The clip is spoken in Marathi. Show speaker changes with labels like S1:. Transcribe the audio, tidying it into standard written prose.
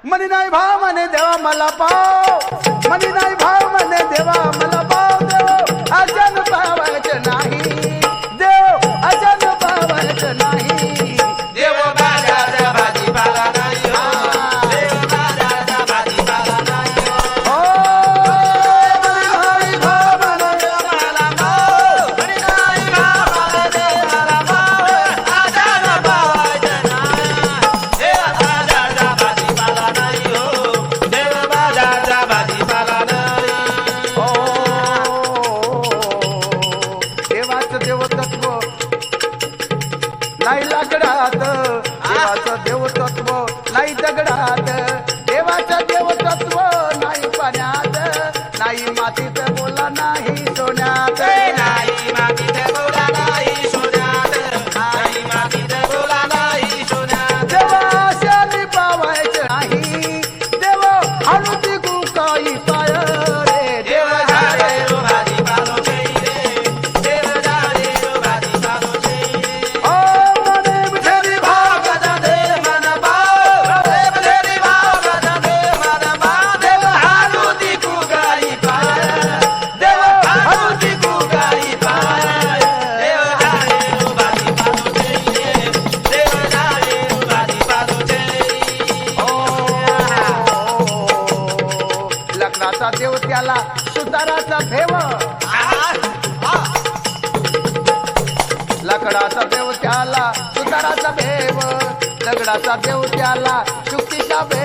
S1: मनी नाही भाव म्हणे देवा मला पाव मनी नाही भाव म्हणे देवा मला पाव देव अजन पावायचं नाही देव अजन पावायचं नाही
S2: देव बाजारचा भाजीपाला नाही हो. देव बाजारचा भाजीपाला नाही हो.
S1: मनी नाही भाव म्हणे
S2: मला भाव, म्हणे नाही भाव मला दे मला भाव. आजान पावायचं नाही. देव बाजारचा भाजीपाला नाही हो. देव बाजारचा भाजीपाला नाही.
S1: देवाचं देवतत्व नाही लाकडात देवाचं देवतत्व नाही दगडात देवाचं देवतत्व नाही पाण्यात नाही मातीत बोला नाही सोन्यात
S2: नाही मातीत बोला नाही सोन्यात. नाही मातीत बोला नाही सोन्यात.
S1: देवाशाली पावायचं नाही देव हळूदी गुकाई पाय रे
S2: देव झाडे रो भाजीपालो जय रे. देव झाडे रो भाजीपालो जय रे.
S1: मने बिचारी
S2: भाव गजा दे मन भाव. देव देवी भाव गजा दे मन भाव. देव हालुदी कुगाई पाय. देव हालुदी कुगाई पाय. देव झाडे रो भाजीपालो जय रे. देव झाडे रो भाजीपालो जय
S1: लग्नाचा देव त्याला सुताराचा भेव लकडाचा देव त्याला सुताराचा भेव दगडाचा देव त्याला शुक्तीचा भेव